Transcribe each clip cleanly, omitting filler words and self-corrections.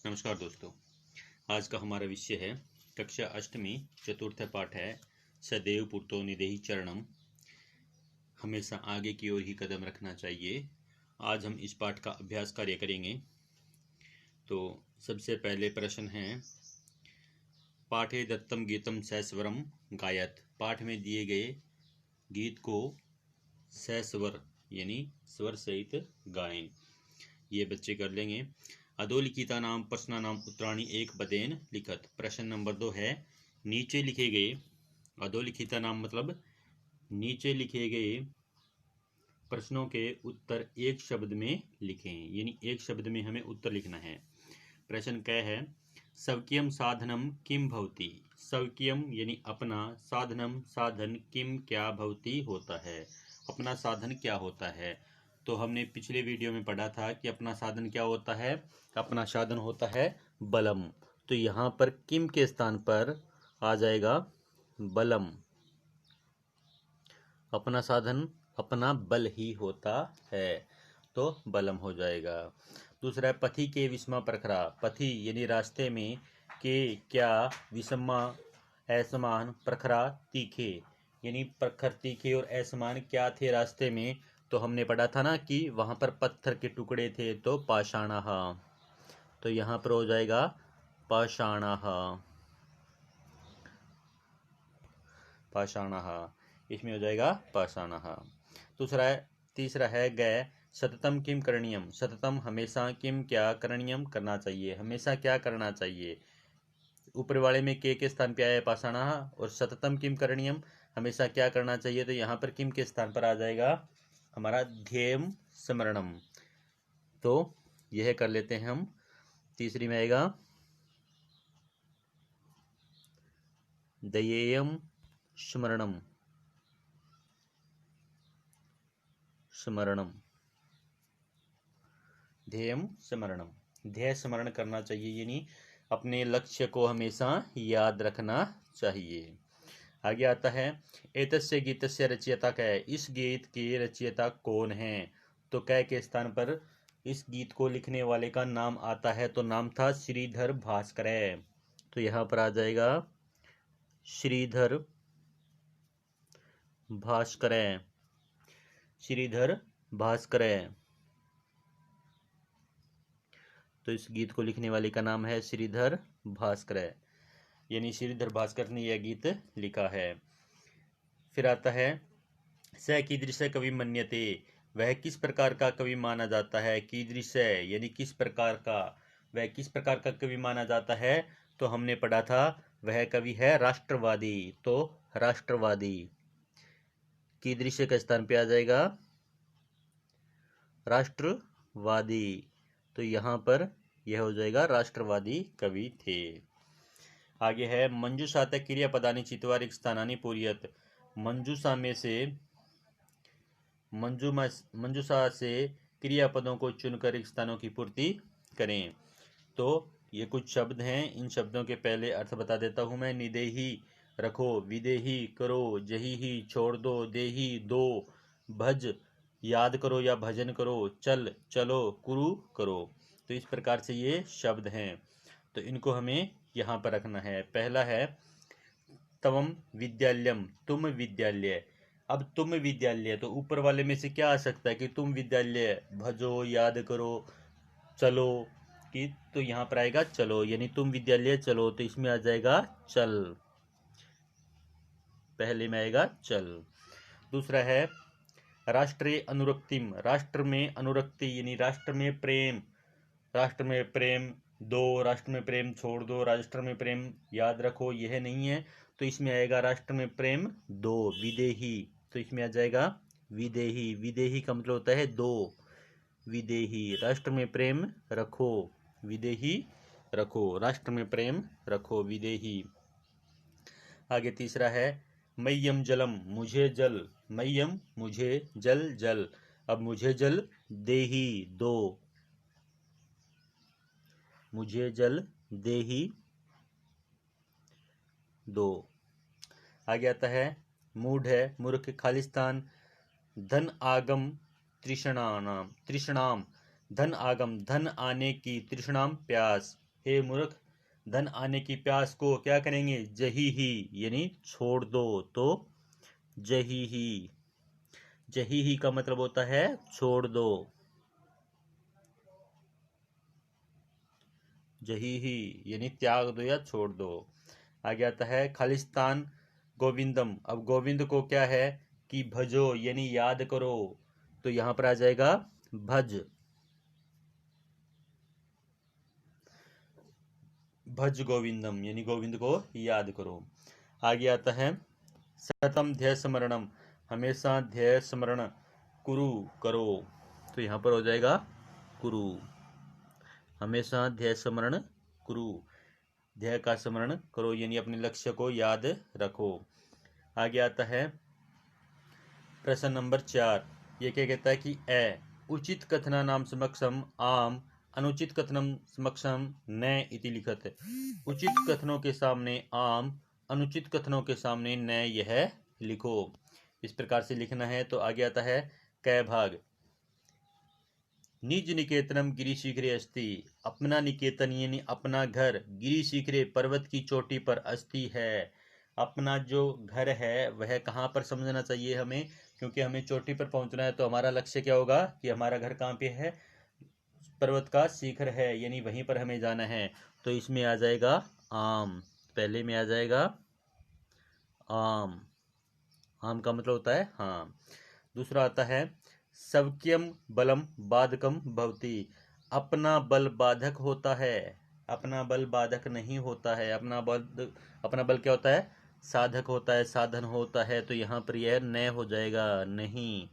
नमस्कार दोस्तों। आज का हमारा विषय है कक्षा अष्टमी चतुर्थ पाठ है सदैव पूर्तो निदेहि चरणम। हमेशा आगे की ओर ही कदम रखना चाहिए। आज हम इस पाठ का अभ्यास कार्य करेंगे। तो सबसे पहले प्रश्न है, पाठे दत्तम गीतम सस्वरम गायत। पाठ में दिए गए गीत को सस्वर यानी स्वर सहित गाएं। ये बच्चे कर लेंगे। अधोलिखिता नाम प्रश्न नाम उत्तराणी एक पदेन लिखत। प्रश्न नंबर 2 है, नीचे लिखे गए अधोलिखिता नाम मतलब नीचे लिखे गए प्रश्नों के उत्तर एक शब्द में लिखें, यानी एक शब्द में हमें उत्तर लिखना है। प्रश्न क्या है, स्वकीयम साधनम किम भवति। स्वकीयम यानी अपना, साधनम साधन, किम क्या भवति होता है, अपना साधन क्या होता है। तो हमने पिछले वीडियो में पढ़ा था कि अपना साधन क्या होता है, अपना साधन होता है बलम। तो यहाँ पर किम के स्थान पर आ जाएगा बलम। अपना साधन अपना बल ही होता है, तो बलम हो जाएगा। दूसरा है, पथि के विषमा प्रखरा। पथि यानी रास्ते में, के क्या, विषमा असमान, प्रखरा तीखे, यानी प्रखर तीखे और असमान क्या थे रास्ते में। तो हमने पढ़ा था ना कि वहाँ पर पत्थर के टुकड़े थे, तो पाषाणः। तो यहाँ पर हो जाएगा पाषाणः, पाषाणः, इसमें हो जाएगा पाषाणः। दूसरा है, तीसरा है गय सततम किम करणीयम। सततम हमेशा, किम क्या, करणीयम करना चाहिए, हमेशा क्या करना चाहिए। ऊपर वाले में के स्थान पे आया है पाषाणः, और सततम किम करणीयम हमेशा क्या करना चाहिए। तो यहाँ पर किम के स्थान पर आ जाएगा हमारा ध्येयम स्मरणम। तो यह कर लेते हैं हम। तीसरी में आएगा दयेयम स्मरणम, स्मरणम, ध्येयम स्मरणम, ध्येय स्मरण करना चाहिए, यानी अपने लक्ष्य को हमेशा याद रखना चाहिए। आगे आता है, एतस्य गीतस्य रचयिता क्या है। इस गीत के रचयिता कौन है। तो कै के स्थान पर इस गीत को लिखने वाले का नाम आता है, तो नाम था श्रीधर भास्कर। तो यहाँ पर आ जाएगा श्रीधर भास्कर, श्रीधर भास्कर। तो इस गीत को लिखने वाले का नाम है श्रीधर भास्कर, यानी श्रीधर भास्कर ने यह गीत लिखा है। फिर आता है, स कीदृश कवि मन्यते। वह किस प्रकार का कवि माना जाता है। कीदृश यानी किस प्रकार का, वह किस प्रकार का कवि माना जाता है। तो हमने पढ़ा था वह कवि है राष्ट्रवादी। तो राष्ट्रवादी, कीदृश का स्थान पे आ जाएगा राष्ट्रवादी। तो यहाँ पर यह हो जाएगा राष्ट्रवादी कवि थे। आगे है, मंजूषा तक क्रियापदानी चित्वारी स्थानानी पूर्यत। मंजूषा में से, मंजूषा से क्रियापदों को चुनकर एक स्थानों की पूर्ति करें। तो ये कुछ शब्द हैं, इन शब्दों के पहले अर्थ बता देता हूं मैं। निदेही रखो, विदेही करो, जही ही छोड़ दो, देही दो, भज याद करो या भजन करो, चल चलो, कुरु करो। तो इस प्रकार से ये शब्द हैं, तो इनको हमें यहाँ पर रखना है। पहला है तवम विद्यालयम, तुम विद्यालय। अब तुम विद्यालय, तो ऊपर वाले में से क्या आ सकता है कि तुम विद्यालय, भजो याद करो, चलो कि, तो यहाँ पर आएगा चलो, यानी तुम विद्यालय चलो। तो इसमें आ जाएगा चल, पहले में आएगा चल। दूसरा है राष्ट्रीय अनुरक्तिम। राष्ट्र में अनुरक्ति यानी राष्ट्र में प्रेम, राष्ट्र में प्रेम दो, राष्ट्र में प्रेम छोड़ दो, राष्ट्र में प्रेम याद रखो, यह नहीं है। तो इसमें आएगा राष्ट्र में प्रेम दो, विदेही। तो इसमें आ जाएगा विदेही। विदेही का मतलब होता है दो, विदेही। राष्ट्र में प्रेम रखो, विदेही रखो, राष्ट्र में प्रेम रखो, विदेही। आगे तीसरा है मय्यम जलम, मुझे जल, मय्यम मुझे, जल जल। अब मुझे जल देही दो, मुझे जल देही दो। आगे आता है मूढ़ है, मूर्ख, खालिस्तान, धन आगम तृष्णानाम, तृष्णाम, धन आगम धन आने की, तृष्णाम प्यास, हे मूर्ख, धन आने की प्यास को क्या करेंगे, जही ही यानी छोड़ दो। तो जही ही का मतलब होता है छोड़ दो। जही ही यानी त्याग दो या छोड़ दो। आगे आता है खालिस्तान गोविंदम। अब गोविंद को क्या है कि भजो यानी याद करो। तो यहां पर आ जाएगा भज गोविंदम यानी गोविंद को याद करो। आगे आता है सततम ध्येय स्मरणम, हमेशा ध्येय स्मरण कुरु करो। तो यहां पर हो जाएगा कुरु, हमेशा ध्येय स्मरण कुरु, ध्येय का स्मरण करो यानी अपने लक्ष्य को याद रखो। आगे आता है प्रश्न नंबर 4। ये क्या कहता है कि उचित कथना नाम समक्षम आम, अनुचित कथनम समक्षम न इति लिखत। उचित कथनों के सामने आम, अनुचित कथनों के सामने न यह लिखो। इस प्रकार से लिखना है। तो आगे आता है क भाग। निज निकेतनम गिरी शिखरे अस्ति, अपना निकेतन यानी अपना घर गिरी शिखरे पर्वत की चोटी पर अस्ति है। अपना जो घर है वह कहाँ पर समझना चाहिए हमें, क्योंकि हमें चोटी पर पहुंचना है। तो हमारा लक्ष्य क्या होगा कि हमारा घर कहाँ पे है, पर्वत का शिखर है यानी वहीं पर हमें जाना है। तो इसमें आ जाएगा आम, पहले में आ जाएगा आम। आम का मतलब होता है हाँ। दूसरा आता है सवक्यम बलम बाधकम भवति, अपना बल बाधक होता है, अपना बल बाधक नहीं होता है। अपना बल क्या होता है, साधक होता है, साधन होता है। तो यहाँ पर यह न हो जाएगा, नहीं।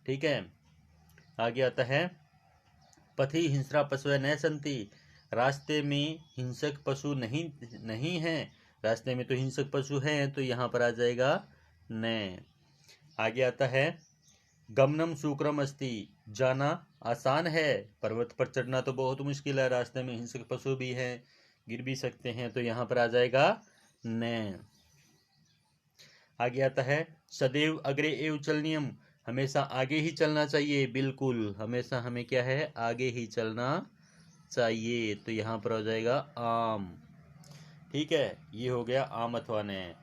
ठीक है। आगे आता है पथि हिंस्रा पशु न संति, रास्ते में हिंसक पशु नहीं है। रास्ते में तो हिंसक पशु हैं, तो यहाँ पर आ जाएगा न। आगे आता है गमनम शुक्रम अस्ति, जाना आसान है, पर्वत पर चढ़ना तो बहुत मुश्किल है, रास्ते में हिंसक पशु भी हैं, गिर भी सकते हैं। तो यहाँ पर आ जाएगा न। आगे आता है सदैव अग्रे एव चलनियम, हमेशा आगे ही चलना चाहिए। बिल्कुल, हमेशा हमें क्या है, आगे ही चलना चाहिए। तो यहाँ पर हो जाएगा आम। ठीक है, ये हो गया आम अथवा न।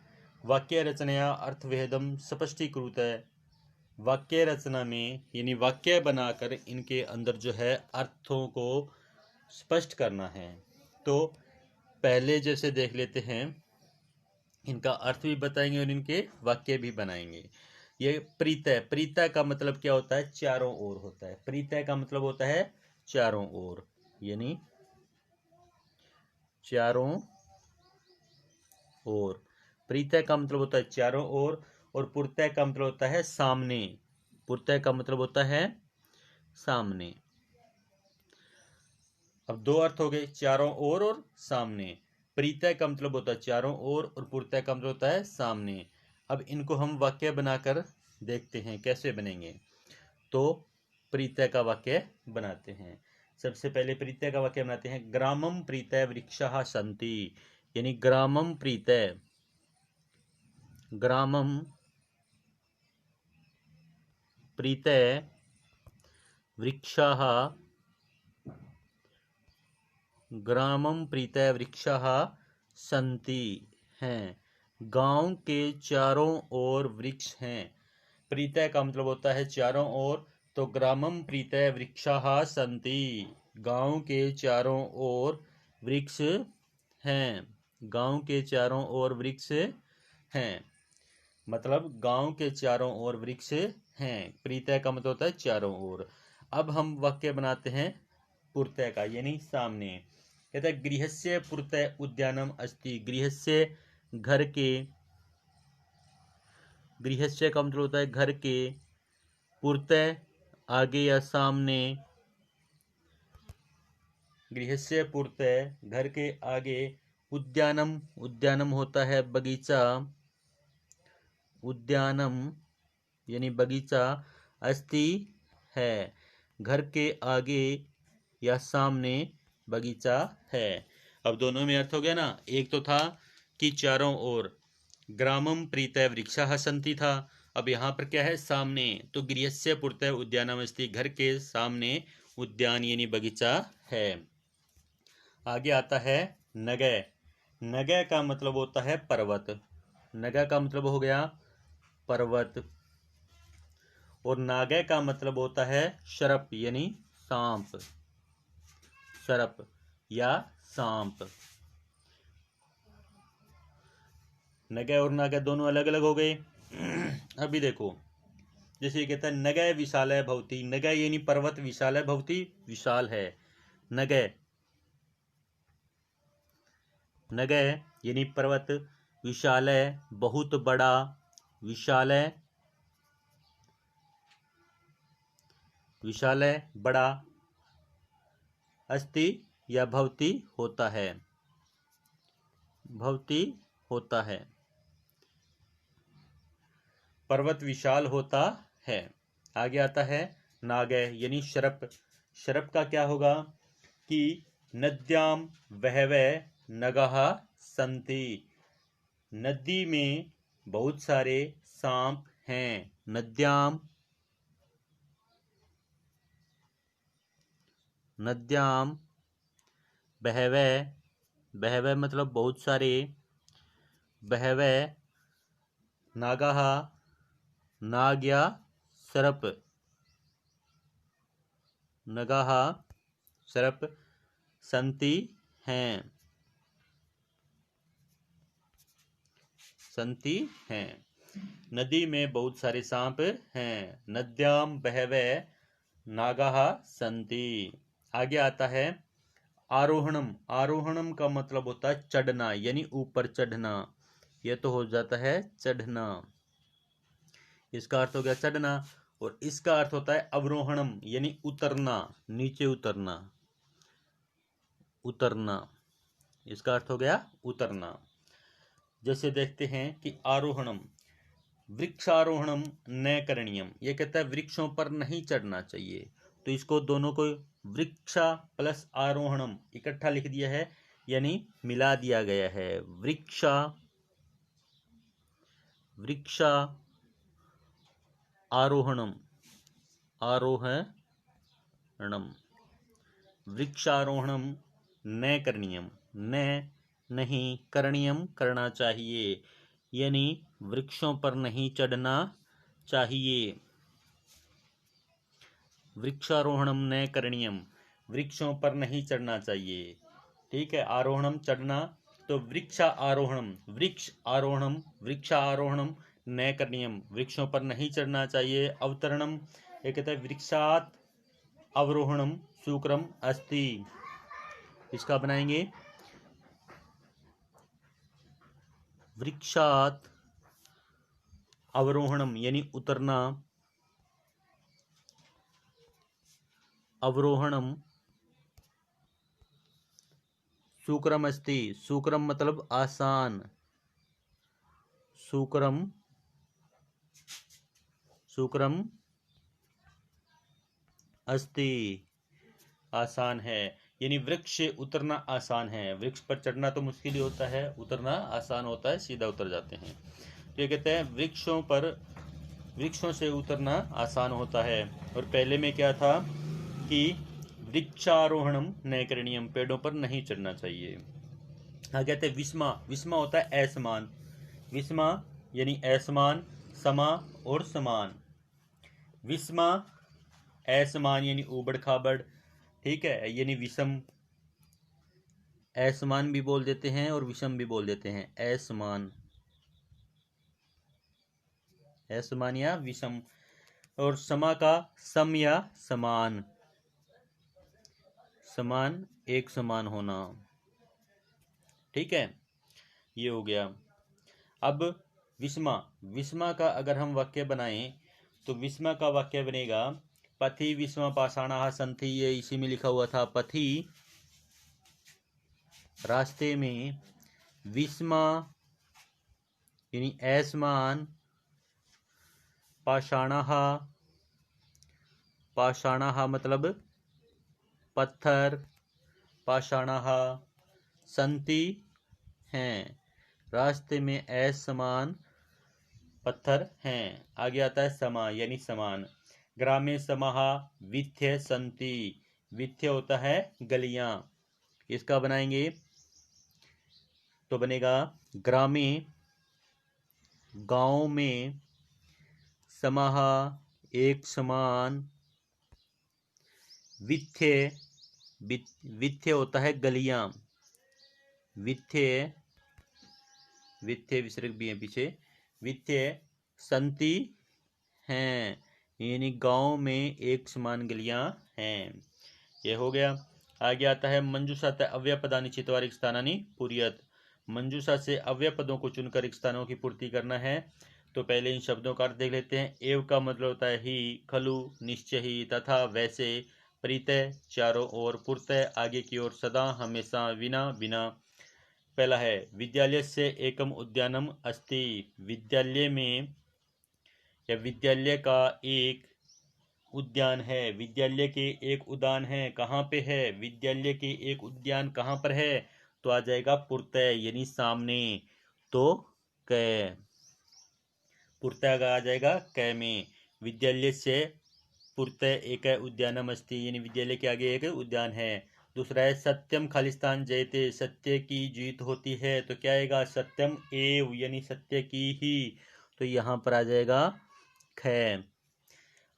वाक्य रचनया अर्थवेदम स्पष्टीकृत है, वाक्य रचना में यानी वाक्य बनाकर इनके अंदर जो है अर्थों को स्पष्ट करना है। तो पहले जैसे देख लेते हैं, इनका अर्थ भी बताएंगे और इनके वाक्य भी बनाएंगे। ये प्रीतय, प्रीतय का मतलब क्या होता है, चारों ओर होता है। प्रीतय का मतलब होता है चारों ओर, यानी चारों ओर। प्रीतय का मतलब होता है चारों ओर, और पुरतय का मतलब होता है सामने। पुरतय का मतलब होता है सामने। अब दो अर्थ हो गए, चारों ओर और सामने। प्रीतय का मतलब होता है चारों ओर और पुरतय का मतलब होता है सामने। अब इनको हम वाक्य बनाकर देखते हैं कैसे बनेंगे। तो प्रीतय का वाक्य बनाते हैं। सबसे पहले प्रीतय का वाक्य बनाते हैं। ग्रामम प्रीतय वृक्षाः सन्ति, यानी ग्रामम प्रीतय, ग्रामम प्रीतय वृक्षाः, ग्रामम प्रीतय वृक्षाः सन्ति हैं, गांव के चारों ओर वृक्ष हैं। प्रीतय का मतलब होता है चारों ओर, तो ग्रामम प्रीतय वृक्षाः सन्ति, गांव के चारों ओर वृक्ष हैं। गांव के चारों ओर वृक्ष हैं, मतलब गांव के चारों ओर वृक्ष हैं। प्रीतय का मतलब होता है चारों ओर। अब हम वाक्य बनाते हैं पुरतय का, यानी सामने। कहता है गृहस्य पुरतय उद्यानम अस्ति, गृहस्य घर के, गृहस्य का मतलब होता है घर के, पुरतय आगे या सामने, गृहस्य पुरतय घर के आगे, उद्यानम, उद्यानम होता है बगीचा, उद्यानम यानी बगीचा, अस्ति है, घर के आगे या सामने बगीचा है। अब दोनों में अर्थ हो गया ना। एक तो था कि चारों ओर, ग्रामम प्रीतय वृक्षाः सन्ति था। अब यहाँ पर क्या है, सामने, तो गृहस्य पुरतः उद्यानम अस्ति, घर के सामने उद्यान यानी बगीचा है। आगे आता है नगय। नगय का मतलब होता है पर्वत। नगय का मतलब हो गया पर्वत। और नागय का मतलब होता है शरप यानी सांप। शरप या सांप। नगय और नागय दोनों अलग अलग हो गए। अभी देखो, जैसे कहता है नगय विशालय भवति। नगय यानी पर्वत, विशालय भवति विशाल है। नगय, नगय यानी पर्वत, विशालय बहुत बड़ा, विशालय, विशालय बड़ा, अस्ति या भवति होता है, भवति होता है। पर्वत विशाल होता है। आगे आता है नागय यानी शरप। शरप का क्या होगा कि नद्याम बहवै नगः सन्ति। नदी में बहुत सारे सांप हैं। नद्याम, नद्याम बहवै, बहवै मतलब बहुत सारे, बहवै नागः, नाग या सर्प, नगः सर्प संति हैं, संति हैं। नदी में बहुत सारे सांप हैं। नद्याम बहवै नागः संति। आगे आता है आरोहणम। आरोहणम का मतलब होता है चढ़ना यानी ऊपर चढ़ना। यह तो हो जाता है चढ़ना, इसका अर्थ हो गया चढ़ना। और इसका अर्थ होता है अवरोहणम यानी उतरना, नीचे उतरना, उतरना। इसका अर्थ हो गया उतरना। जैसे देखते हैं कि आरोहणम, वृक्षारोहणम न करणीयम। ये कहता है वृक्षों पर नहीं चढ़ना चाहिए। तो इसको दोनों को वृक्षा प्लस आरोहणम इकट्ठा लिख दिया है, यानी मिला दिया गया है। वृक्षा, वृक्षा आरोहणम, आरोहणम, वृक्षारोहणम न करणीयम। न नहीं, करणीयम करना चाहिए, यानी वृक्षों पर नहीं चढ़ना चाहिए। वृक्षारोहणम न करणीयम, वृक्षों पर नहीं चढ़ना चाहिए। ठीक है, आरोहणम चढ़ना, तो वृक्षा आरोहणम, वृक्ष आरोहणम, वृक्षा आरोहणम न करणीयम, वृक्षों पर नहीं चढ़ना चाहिए। अवतरणम, ये कहता है वृक्षात अवरोहणम शुक्रम अस्ति। इसका बनाएंगे वृक्षात अवरोहणम यानी उतरना, अवरोहणम शुक्रम अस्ति। शुक्रम मतलब आसान, शुक्रम, शुक्रम अस्ति आसान है, यानी वृक्ष से उतरना आसान है। वृक्ष पर चढ़ना तो मुश्किल ही होता है, उतरना आसान होता है, सीधा उतर जाते हैं। तो ये कहते हैं वृक्षों पर, वृक्षों से उतरना आसान होता है। और पहले में क्या था कि वृक्षारोहणम न करणीयम, पेड़ों पर नहीं चढ़ना चाहिए। हाँ, कहते हैं विस्मा। विस्मा होता है असमान, विस्मा यानी असमान, समा और समान। विस्मा असमान यानी ऊबड़ खाबड़, ठीक है, यानी विषम। असमान भी बोल देते हैं और विषम भी बोल देते हैं। असमान, असमान या विषम। और समा का सम या समान, समान एक समान होना। ठीक है, ये हो गया। अब विस्मा, विस्मा का अगर हम वाक्य बनाएं तो विस्मा का वाक्य बनेगा पथि विस्मा पाषाणाः सन्ति। ये इसी में लिखा हुआ था, पथि रास्ते में, विस्मा यानी असमान, पाषाणाः, पाषाणाः मतलब पत्थर, पाषाणाः सन्ति हैं, रास्ते में असमान पत्थर हैं। आगे आता है समा यानी समान। ग्रामे समाः वीथ्य सन्ति। वीथ्य होता है गलियां, इसका बनाएंगे तो बनेगा ग्रामे, गांव में, समाह, एक समान, वित्थे, वित्थे होता है गलियां, वित्थे, वित्थे विसर्ग भी है पीछे, वित्थे संति हैं, यानी गांव में एक समान गलियां हैं। यह हो गया। आगे आता है मंजूषा अव्यय पदानि चित्वार रिक्त स्थानानि पूर्यत। मंजूषा से अव्यय पदों को चुनकर रिक्त स्थानों की पूर्ति करना है। तो पहले इन शब्दों का अर्थ देख लेते हैं। एव का मतलब होता है ही, खलु निश्चय ही, तथा वैसे, परितय चारों ओर, पूर्तः आगे की ओर, सदा हमेशा, विना बिना। पहला है विद्यालय से एकम उद्यानम अस्ति। विद्यालय में या विद्यालय का एक उद्यान है। विद्यालय के एक उद्यान है, कहाँ पे है? विद्यालय के एक उद्यान कहाँ पर है? तो आ जाएगा पूर्तः यानी सामने। तो क, पूर्तः आ जाएगा क में। विद्यालय से पूर्तः एक उद्यानम अस्ति, यानी विद्यालय के आगे एक उद्यान है। दूसरा है सत्यम खालिस्तान जयते। सत्य की जीत होती है। तो क्या आएगा? सत्यम एव, यानी सत्य की ही। तो यहाँ पर आ जाएगा ख।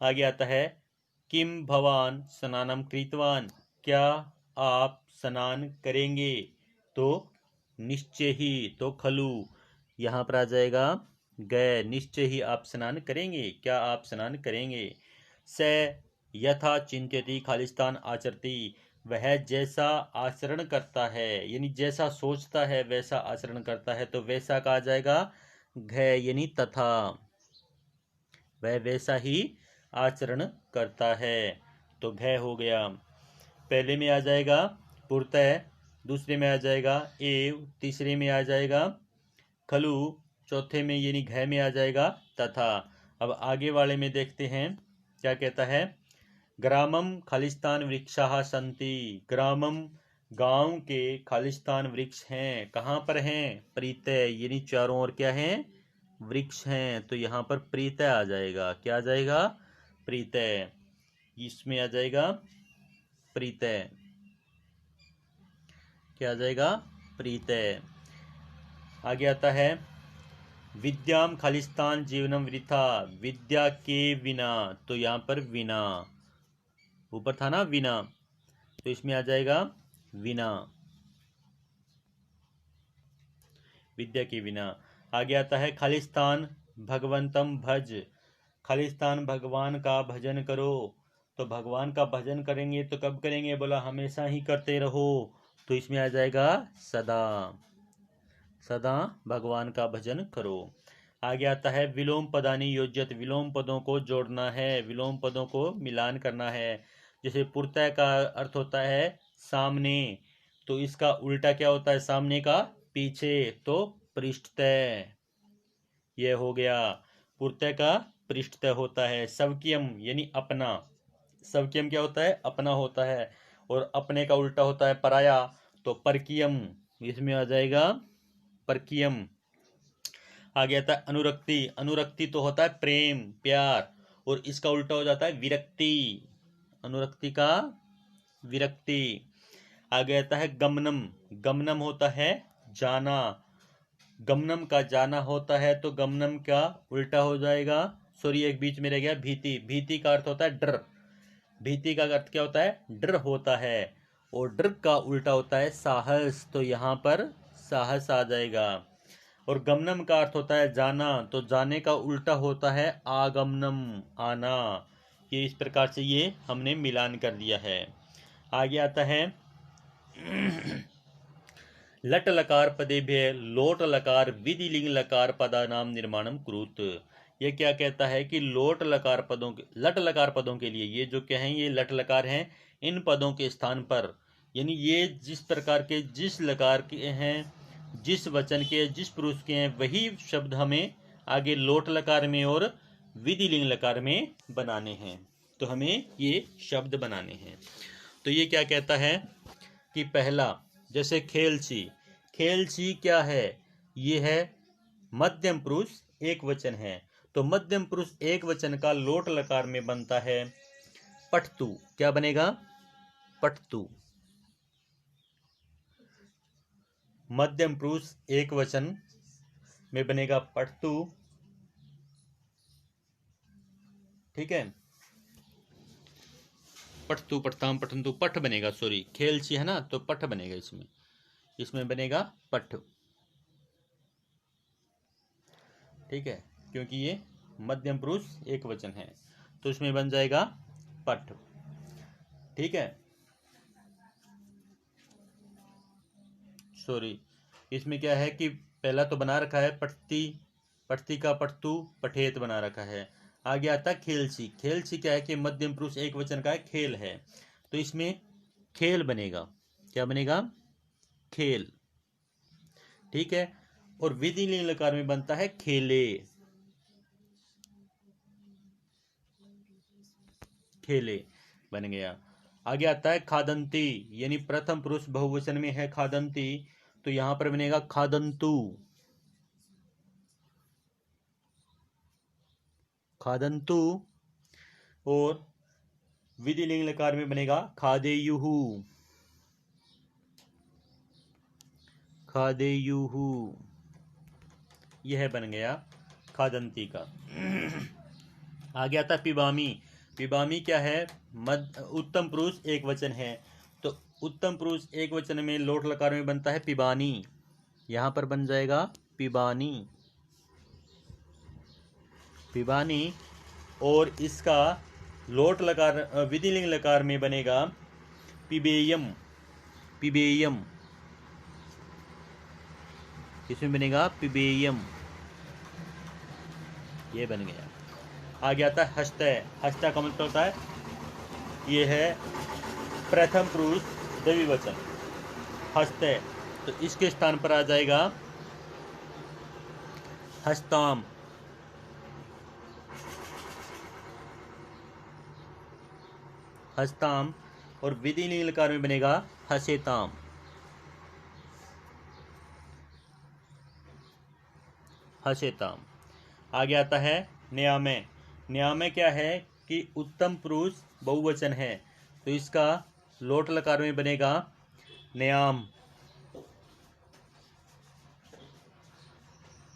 आगे आता है किम भवान स्नानम कृतवान। क्या आप स्नान करेंगे? तो निश्चय ही, तो खलु। यहाँ पर आ जाएगा गए, निश्चय ही आप स्नान करेंगे। क्या आप स्नान करेंगे? स यथा चिंत्यति खालिस्तान आचरति। वह जैसा आचरण करता है, यानी जैसा सोचता है वैसा आचरण करता है। तो वैसा का आ जाएगा घ, यानी तथा। वह वैसा ही आचरण करता है। तो घ हो गया। पहले में आ जाएगा पूर्तः, दूसरे में आ जाएगा एव, तीसरे में आ जाएगा खलु, चौथे में यानी घ में आ जाएगा तथा। अब आगे वाले में देखते हैं क्या कहता है। ग्रामम खालिस्तान वृक्षाः सन्ति। ग्रामम गांव के खालिस्तान वृक्ष हैं। कहाँ पर हैं? प्रीतः, यानी चारों ओर क्या हैं? वृक्ष हैं। तो यहाँ पर प्रीतः आ जाएगा। क्या आ जाएगा? प्रीतः। इसमें आ जाएगा प्रीतः। क्या आ जाएगा? प्रीतः। आगे आता है विद्याम खालिस्तान जीवनम वृथा। विद्या के बिना, तो यहाँ पर विना, ऊपर था ना विना, तो इसमें आ जाएगा विना, विद्या के बिना। आगे आता है खालिस्तान भगवंतम भज। खालिस्तान भगवान का भजन करो। तो भगवान का भजन करेंगे तो कब करेंगे? बोला हमेशा ही करते रहो। तो इसमें आ जाएगा सदा, सदा भगवान का भजन करो। आगे आता है विलोम पदानी योज्यत। विलोम पदों को जोड़ना है, विलोम पदों को मिलान करना है। जैसे पूर्तः का अर्थ होता है सामने, तो इसका उल्टा क्या होता है सामने का? पीछे, तो पृष्ठतः। यह हो गया। पूर्तः का पृष्ठतः होता है। सवकियम यानी अपना। सवकियम क्या होता है? अपना होता है। और अपने का उल्टा होता है पराया, तो परकियम। इसमें आ जाएगा परकियम। आगे आता है अनुरक्ति। अनुरक्ति तो होता है प्रेम, प्यार, और इसका उल्टा हो जाता है विरक्ति। अनुरक्ति का विरक्ति। आगे आता है गमनम। गमनम होता है जाना। गमनम का जाना होता है, तो गमनम का उल्टा हो जाएगा, सॉरी एक बीच में रह गया, भीति। भीति का अर्थ होता है डर। भीति का अर्थ क्या होता है? डर होता है। और डर का उल्टा होता है साहस, तो यहाँ पर साहस आ जाएगा। और गमनम का अर्थ होता है जाना, तो जाने का उल्टा होता है आगमनम, आना। ये इस प्रकार से ये हमने मिलान कर दिया है। आगे आता है लट लकार पदेभ्य लोट लकार विधि लिंग लकार पदा नाम निर्माणम कुरुत। ये क्या कहता है कि लोट लकार पदों के, लट लकार पदों के लिए, ये जो क्या है ये लट लकार हैं, इन पदों के स्थान पर, यानी ये जिस प्रकार के, जिस लकार के हैं, जिस वचन के, जिस पुरुष के हैं, वही शब्द हमें आगे लोट लकार में और विधि लिंग लकार में बनाने हैं। तो हमें ये शब्द बनाने हैं। तो ये क्या कहता है कि पहला, जैसे खेलसी। खेलसी क्या है? ये है मध्यम पुरुष एक वचन है। तो मध्यम पुरुष एक वचन का लोट लकार में बनता है पठतु। क्या बनेगा? पठतु। मध्यम पुरुष एक वचन में बनेगा पठतु। ठीक है, पठतु, पठताम, पठंतु, पठ बनेगा, सॉरी खेलची है ना, तो पठ बनेगा, इसमें बनेगा पठ। ठीक है, क्योंकि ये मध्यम पुरुष एक वचन है तो इसमें बन जाएगा पठ। ठीक है, सॉरी इसमें क्या है कि पहला तो बना रखा है पठती, पठती का पठतु, पठेत बना रखा है। आगे आता है खेलची। खेलची क्या है कि मध्यम पुरुष एक वचन का है, खेल है, तो इसमें खेल बनेगा। क्या बनेगा? खेल। ठीक है, और विधि लिंग लकार में बनता है खेले। खेले बन गया। आगे आता है खादंती, यानी प्रथम पुरुष बहुवचन में है खादंती, तो यहां पर बनेगा खादंतु। खादंतु। और विधि लिंग लकार में बनेगा खादेयुहु। खादेयुहु, यह बन गया खादंती का। आगे आता है पिबामी। पिबामी क्या है? उत्तम पुरुष एक वचन है, तो उत्तम पुरुष एक वचन में लोट लकार में बनता है पिबानी। यहां पर बन जाएगा पिबानी। पिबानी। और इसका लोट लकार विधि लिंग लकार में बनेगा पिबेयम। पिबेयम, इसमें बनेगा पिबेयम। ये बन गया। आगे आता है हस्तय। हस्तय का मतलब होता है, ये है प्रथम पुरुष द्विवचन हस्तय, तो इसके स्थान पर आ जाएगा हस्ताम। हस्ताम। और विधि लिंग लकार में बनेगा हसेताम। हसेताम। आगे आता है न्यामय। न्यामय क्या है कि उत्तम पुरुष बहुवचन है, तो इसका लोट लकार में बनेगा न्याम।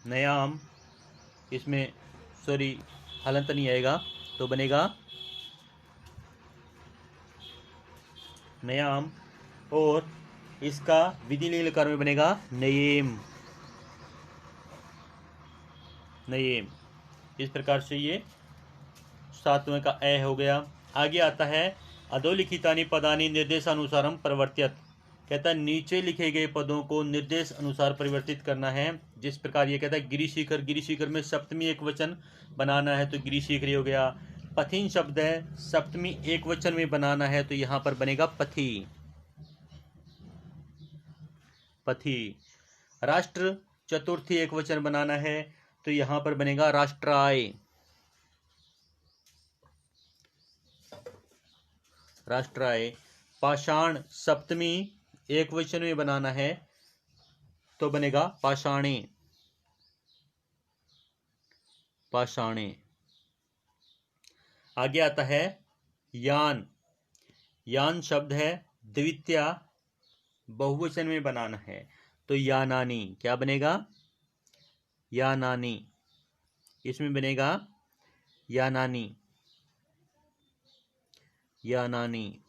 न्याम, इसमें सॉरी हलंत नहीं आएगा, तो बनेगा न्याम। और इसका विधि लिंग लकार में बनेगा नयेम। नयेम। इस प्रकार से ये सातवें का ए हो गया। आगे आता है अधोलिखितानि पदानि निर्देशानुसारम परिवर्त्यत। कहता है नीचे लिखे गए पदों को निर्देश अनुसार परिवर्तित करना है। जिस प्रकार ये कहता है गिरिशिखर। गिरिशिखर में सप्तमी एक वचन बनाना है तो गिरिशिखरी हो गया। पथिन शब्द है, सप्तमी एक वचन में बनाना है तो यहां पर बनेगा पथी। पथी। राष्ट्र चतुर्थी एक वचन बनाना है तो यहां पर बनेगा राष्ट्राय। राष्ट्राय। पाषाण सप्तमी एक वचन में बनाना है तो बनेगा पाषाणे। पाषाणे। आगे आता है यान। यान शब्द है द्वितीया बहुवचन में बनाना है तो यानानी। क्या बनेगा? यानानी। इसमें बनेगा यानानी। यानानी।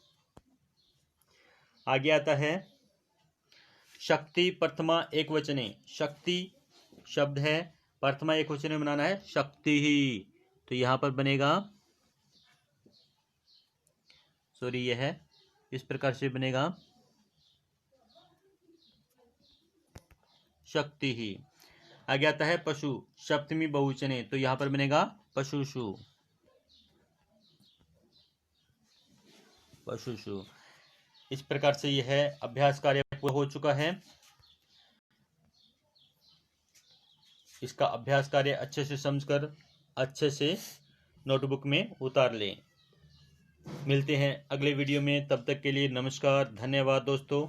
आगे आता है शक्ति प्रथमा एक वचने। शक्ति शब्द है, प्रथमा एक वचन में बनाना है शक्ति ही, तो यहां पर बनेगा सॉरी यह है इस प्रकार से बनेगा शक्ति ही। आगे आता है पशु सप्तमी बहुवचने तो यहां पर बनेगा पशुषु। पशुषु। इस प्रकार से यह अभ्यास कार्य पूरा हो चुका है। इसका अभ्यास कार्य अच्छे से समझकर अच्छे से नोटबुक में उतार लें। मिलते हैं अगले वीडियो में, तब तक के लिए नमस्कार, धन्यवाद दोस्तों।